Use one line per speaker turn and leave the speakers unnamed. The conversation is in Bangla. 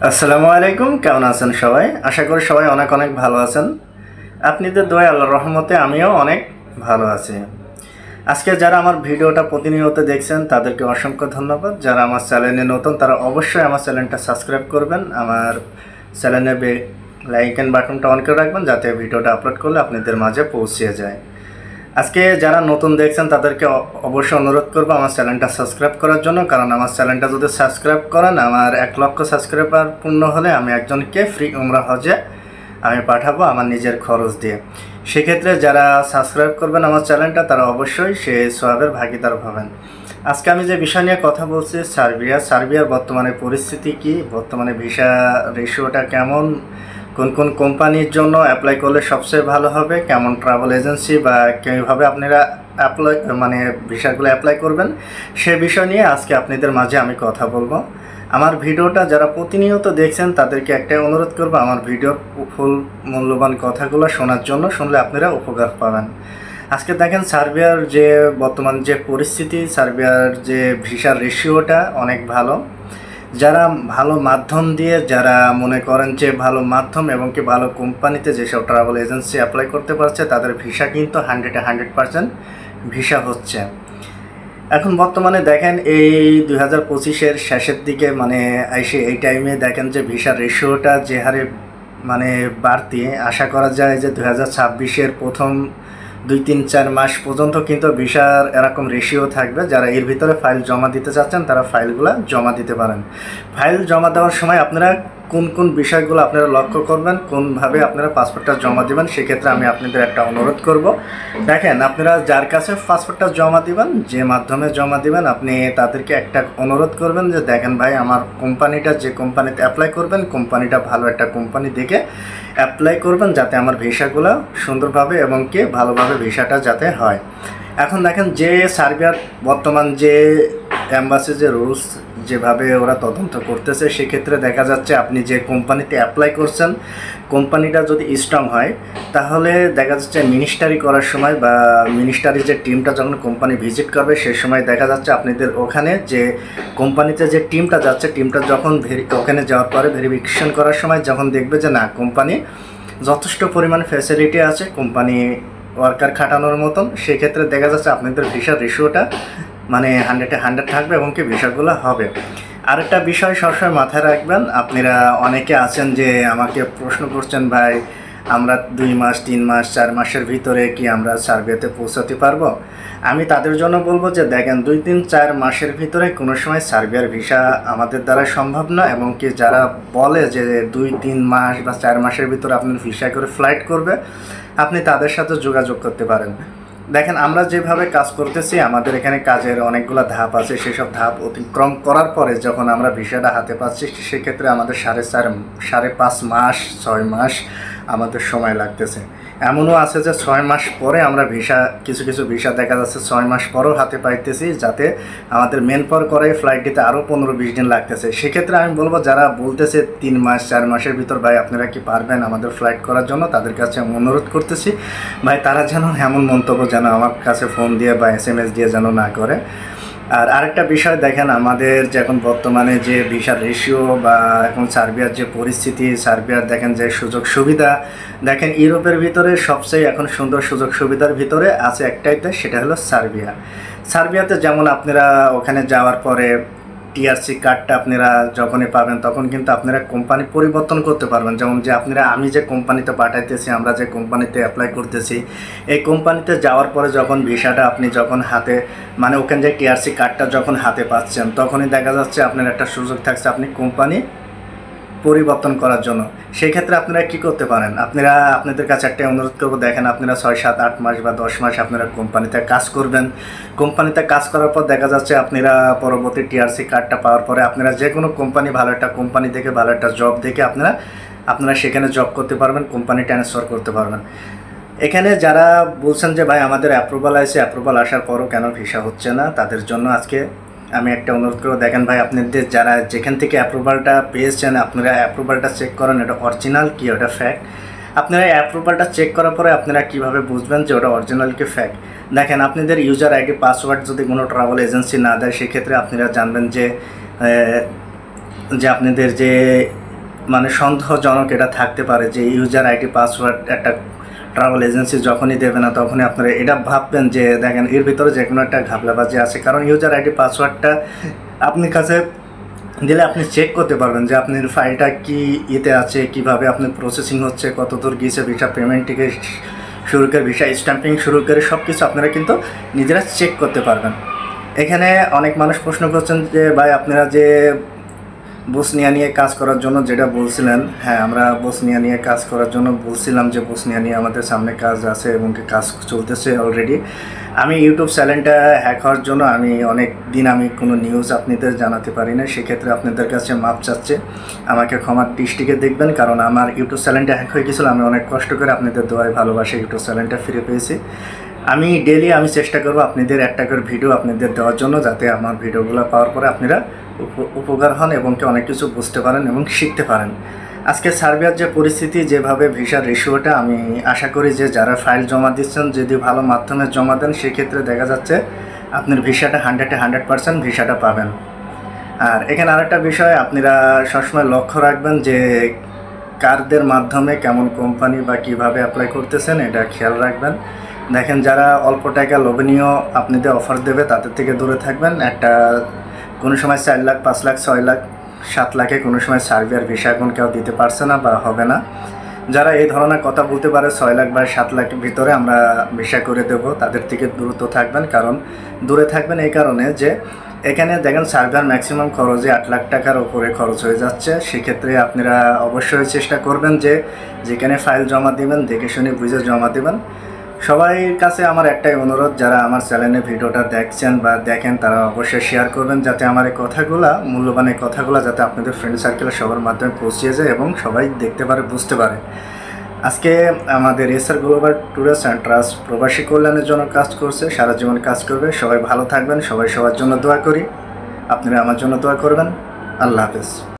আসসালামু আলাইকুম, কেমন আছেন সবাই? আশা করি সবাই অনেক অনেক ভালো আছেন। আপনাদের দোয়ায় আল্লাহর রহমতে আমিও অনেক ভালো আছি। আজকে যারা আমার ভিডিওটা প্রতিনিয়ত দেখছেন তাদেরকে অসংখ্য ধন্যবাদ। যারা আমার চ্যানেলে নতুন তারা অবশ্যই আমার চ্যানেলটা সাবস্ক্রাইব করবেন। আমার চ্যানেলে লাইক এন্ড বাটনটা অন করে রাখবেন যাতে ভিডিওটা আপলোড করলে আপনাদের মাঝে পৌঁছে যায়। আজকে যারা নতুন দেখছেন তাদেরকে অবশ্যই অনুরোধ করবো আমার চ্যানেলটা সাবস্ক্রাইব করার জন্য, কারণ আমার চ্যানেলটা যদি সাবস্ক্রাইব করেন, আমার 1 লক্ষ সাবস্ক্রাইবার পূর্ণ হলে আমি একজনকে ফ্রি উমরা হজে আমি পাঠাবো আমার নিজের খরচ দিয়ে। সেক্ষেত্রে যারা সাবস্ক্রাইব করবেন আমার চ্যানেলটা তারা অবশ্যই সে সওয়াবের ভাগিদার হবেন। আজকে আমি যে বিষয় নিয়ে কথা বলছি, সার্বিয়ার বর্তমানে পরিস্থিতি কি, বর্তমানে ভিসা রেশিওটা কেমন, কোন কোন কোম্পানির জন্য অ্যাপ্লাই করলে সবচেয়ে ভালো হবে, কেমন ট্রাভেল এজেন্সি বা কীভাবে আপনারা ভিসাগুলো অ্যাপ্লাই করবেন, সে বিষয় নিয়ে আজকে আপনাদের মাঝে আমি কথা বলবো। আমার ভিডিওটা যারা প্রতিনিয়ত দেখছেন তাদেরকে একটাই অনুরোধ করবো, আমার ভিডিওর ফুল মূল্যবান কথাগুলো শোনার জন্য, শুনলে আপনারা উপকার পাবেন। আজকে দেখেন সার্বিয়ার যে বর্তমান যে পরিস্থিতি, সার্বিয়ার যে ভিসার রেশিওটা অনেক ভালো। যারা ভালো মাধ্যম দিয়ে, যারা মনে করেন যে ভালো মাধ্যম এবং কি ভালো কোম্পানিতে যেসব ট্রাভেল এজেন্সি অ্যাপ্লাই করতে পারছে তাদের ভিসা কিন্তু 100% ভিসা হচ্ছে। এখন বর্তমানে দেখেন এই 2025-এর শেষের দিকে এই টাইমে দেখেন যে ভিসার রেশিওটা যে হারে বাড়তি, আশা করা যায় যে 2026-এর প্রথম 2-3-4 মাস পর্যন্ত কিন্তু ভিসার এরকম রেশিও থাকবে। যারা এর ভিতরে ফাইল জমা দিতে চাচ্ছেন তারা ফাইলগুলো জমা দিতে পারেন। ফাইল জমা দেওয়ার সময় আপনারা কোন কোন বিষয়গুলো আপনারা লক্ষ্য করবেন, কোনভাবে আপনারা পাসপোর্টটা জমা দিবেন, সেক্ষেত্রে আমি আপনাদের একটা অনুরোধ করব। দেখেন, আপনারা যার কাছে পাসপোর্টটা জমা দিবেন, যে মাধ্যমে জমা দিবেন, আপনি তাদেরকে একটা অনুরোধ করবেন যে দেখেন ভাই, আমার কোম্পানিটা, যে কোম্পানিতে অ্যাপ্লাই করবেন, কোম্পানিটা ভালো একটা কোম্পানি দেখে অ্যাপ্লাই করবেন যাতে আমার ভিসাগুলো সুন্দরভাবে এবং কি ভালোভাবে ভিসাটা যাতে হয়। এখন দেখেন যে সার্বিয়ার বর্তমান যে অ্যাম্বাসি যে রুলস যেভাবে ওরা তদন্ত করতেছে, সেক্ষেত্রে দেখা যাচ্ছে আপনি যে কোম্পানিতে অ্যাপ্লাই করছেন, কোম্পানিটা যদি স্ট্রং হয় তাহলে দেখা যাচ্ছে মিনিস্টারি করার সময় বা মিনিস্টারি যে টিমটা যখন কোম্পানি ভিজিট করবে সেই সময় দেখা যাচ্ছে আপনাদের ওখানে যে কোম্পানিতে যে টিমটা যাচ্ছে, টিমটা যখন ওখানে যাওয়ার পরে ভেরিফিকেশন করার সময় যখন দেখবে যে না, কোম্পানি যথেষ্ট পরিমাণ ফ্যাসিলিটি আছে কোম্পানি ওয়ার্কার খাটানোর মতন, সেক্ষেত্রে দেখা যাচ্ছে আপনাদের ভিসার রেশিওটা 100-100 থাকবে এবং কি ভিসাগুলো হবে। আরেকটা বিষয় সবসময় মাথায় রাখবেন, আপনারা অনেকে আছেন যে আমাকে প্রশ্ন করছেন, ভাই আমরা 2 মাস 3 মাস 4 মাসের ভিতরে কি আমরা সার্বিয়াতে পৌঁছাতে পারবো? আমি তাদের জন্য বলবো যে দেখেন, 2-3-4 মাসের ভিতরে কোনো সময় সার্বিয়ার ভিসা আমাদের দ্বারা সম্ভব না, এবং কি যারা বলে যে 2-3 মাস বা 4 মাসের ভিতরে আপনার ভিসা করে ফ্লাইট করবে, আপনি তাদের সাথে যোগাযোগ করতে পারেন। দেখেন, আমরা যেভাবে কাজ করতেছি, আমাদের এখানে কাজের অনেকগুলো ধাপ আছে, সেসব ধাপ অতিক্রম করার পরে যখন আমরা ভিসাটা হাতে পাচ্ছি, সেক্ষেত্রে আমাদের 5.5 মাস 6 মাস আমাদের সময় লাগতেছে। এমনও আছে যে 6 মাস পরে আমরা কিছু কিছু ভিসা দেখা যাচ্ছে 6 মাস পরেও হাতে পাইতেছি, যাতে আমাদের মেন পাওয়ার করে ফ্লাইট দিতে আরও 15-20 দিন লাগতেছে। সেক্ষেত্রে আমি বলবো, যারা বলতেছে 3 মাস 4 মাসের ভিতর, ভাই আপনারা কি পারবেন আমাদের ফ্লাইট করার জন্য, তাদের কাছে অনুরোধ করতেছি ভাই, তারা যেন এমন মন্তব্য যেন আমার কাছে ফোন দিয়ে বা SMS দিয়ে যেন না করে। আর আরেকটা বিষয় দেখেন, আমাদের যে এখন বর্তমানে যে ভিসার রেশিও বা এখন সার্বিয়ার যে পরিস্থিতি, সার্বিয়ার দেখেন যে সুযোগ সুবিধা, দেখেন ইউরোপের ভিতরে সবচেয়ে এখন সুন্দর সুযোগ সুবিধার ভিতরে আছে একটাই দেশ, সেটা হলো সার্বিয়াতে যেমন আপনারা ওখানে যাওয়ার পরে টিআরসি কার্ডটা আপনারা যখনই পাবেন তখন কিন্তু আপনারা কোম্পানি পরিবর্তন করতে পারবেন। যেমন যে আমি যে কোম্পানিতে পাঠাইতেছি, আমরা যে কোম্পানিতে অ্যাপ্লাই করতেছি, এই কোম্পানিতে যাওয়ার পরে যখন ভিসাটা আপনি যখন হাতে ওখানে যে টিআরসি কার্ডটা যখন হাতে পাচ্ছেন, তখনই দেখা যাচ্ছে আপনার একটা সুযোগ থাকছে আপনি কোম্পানি পরিবর্তন করার জন্য। সেই ক্ষেত্রে আপনারা কি করতে পারেন, আপনাদের কাছে একটা অনুরোধ করবো, দেখেন আপনারা 6-7-8 মাস বা 10 মাস আপনারা কোম্পানিতে কাজ করবেন। কোম্পানিতে কাজ করার পর দেখা যাচ্ছে আপনারা পরবর্তী টিআরসি কার্ডটা পাওয়ার পরে আপনারা যে কোনো কোম্পানি, ভালো একটা কোম্পানি দেখে, ভালো একটা জব দেখে আপনারা সেখানে জব করতে পারবেন, কোম্পানি ট্রান্সফার করতে পারবেন। এখানে যারা বলছেন যে ভাই আমাদের অ্যাপ্রুভাল অ্যাপ্রুভাল আসার পরও কেন ভিসা হচ্ছে না, তাদের জন্য আজকে আমি একটা অনুরোধ করবো। দেখেন ভাই, আপনাদের যারা যেখান থেকে অ্যাপ্রুভালটা পেয়েছেন, আপনারা অ্যাপ্রুভালটা চেক করেন, এটা অরিজিনাল কি ওটা ফ্যাক্ট। আপনারা অ্যাপ্রুভালটা চেক করার পরে আপনারা কীভাবে বুঝবেন যে ওটা অরিজিনাল কি ফ্যাক্ট? দেখেন, আপনাদের ইউজার আইডি পাসওয়ার্ড যদি কোনো ট্রাভেল এজেন্সি না দেয়, সেক্ষেত্রে আপনারা জানবেন যে যে আপনাদের যে মানে সন্দেহজনক এটা থাকতে পারে যে ইউজার আইডি পাসওয়ার্ড একটা ট্রাভেল এজেন্সি যখনই দেবে না তখনই আপনারা এটা ভাববেন যে দেখেন এর ভিতরে যে কোনো একটা ঘাপলাবাজি আছে, কারণ ইউজার আইডি পাসওয়ার্ডটা আপনার কাছে দিলে আপনি চেক করতে পারবেন যে আপনার ফাইলটা কি ইতে আছে, কিভাবে আপনার প্রসেসিং হচ্ছে, কত দূর গিয়েছে, ভিসা পেমেন্ট থেকে শুরু করে ভিসা স্ট্যাম্পিং শুরু করে সব কিছু আপনারা কিন্তু নিজেরা চেক করতে পারবেন। এখানে অনেক মানুষ প্রশ্ন করছেন যে ভাই আপনারা যে বসনিয়া নিয়ে কাজ করার জন্য যেটা বলছিলেন, হ্যাঁ আমরা বসনিয়া নিয়ে কাজ করার জন্য বলছিলাম যে বসনিয়া নিয়ে আমাদের সামনে কাজ আছে এবং কাজ চলতেছে অলরেডি। আমি ইউটিউব চ্যানেলটা হ্যাক হওয়ার জন্য আমি অনেক দিন আমি কোনো নিউজ আপনাদের জানাতে পারি না, সেক্ষেত্রে আপনাদের কাছে মাপ চাচ্ছে, আমাকে ক্ষমার দৃষ্টিকে দেখবেন, কারণ আমার ইউটিউব চ্যানেলটা হ্যাক হয়ে গেছিলো। আমি অনেক কষ্ট করে আপনাদের দোয়ায় ভালোবাসে ইউটিউব চ্যানেলটা ফিরে পেয়েছি। আমি ডেলি আমি চেষ্টা করব আপনাদের একটা করে ভিডিও আপনাদের দেওয়ার জন্য, যাতে আমার ভিডিওগুলো পাওয়ার পরে আপনারা উপকার হন এবং অনেক কিছু বুঝতে পারেন এবং শিখতে পারেন। আজকে সার্বিয়ার যে পরিস্থিতি, যেভাবে ভিসার রেশিওটা, আমি আশা করি যে যারা ফাইল জমা দিচ্ছেন যদি ভালো মাধ্যমে জমা দেন সেক্ষেত্রে দেখা যাচ্ছে আপনার ভিসাটা 100% ভিসাটা পাবেন। আর এখানে আরেকটা বিষয় আপনারা সবসময় লক্ষ্য রাখবেন যে কারদের মাধ্যমে কেমন কোম্পানি বা কিভাবে অ্যাপ্লাই করতেছেন এটা খেয়াল রাখবেন। দেখেন যারা অল্প টাকা লোভনীয় আপনাদের অফার দেবে তাদের থেকে দূরে থাকবেন। একটা কোনো সময় 4 লাখ 5 লাখ 6 লাখ 7 লাখে কোনো সময় সার্বিয়ার ভিসা এখন কেউ দিতে পারছে না বা হবে না। যারা এই ধরনের কথা বলতে পারে 6 লাখ বা 7 লাখের ভিতরে আমরা ভিসা করে দেব, তাদের থেকে দূরত্ব থাকবেন। কারণ দূরে থাকবেন এই কারণে যে এখানে দেখেন সার্বিয়ার ম্যাক্সিমাম খরচে 8 লাখ টাকার উপরে খরচ হয়ে যাচ্ছে। সেক্ষেত্রে আপনারা অবশ্যই চেষ্টা করবেন যে যেখানে ফাইল জমা দেবেন দেখে শুনে বুঝে জমা দেবেন। সবাইয়ের কাছে আমার একটাই অনুরোধ, যারা আমার চ্যানেলে ভিডিওটা দেখছেন বা দেখেন তারা অবশ্যই শেয়ার করবেন, যাতে আমার এই কথাগুলো, মূল্যবান এই কথাগুলো যাতে আপনাদের ফ্রেন্ড সার্কেলে সবার মাধ্যমে পৌঁছে যায় এবং সবাই দেখতে পারে, বুঝতে পারে। আজকে আমাদের SR global tours and trust প্রবাসী কল্যাণের জন্য কাজ করছে, সারা জীবন কাজ করবে। সবাই ভালো থাকবেন, সবাই সবার জন্য দোয়া করি, আপনারা আমার জন্য দোয়া করবেন। আল্লাহ হাফেজ।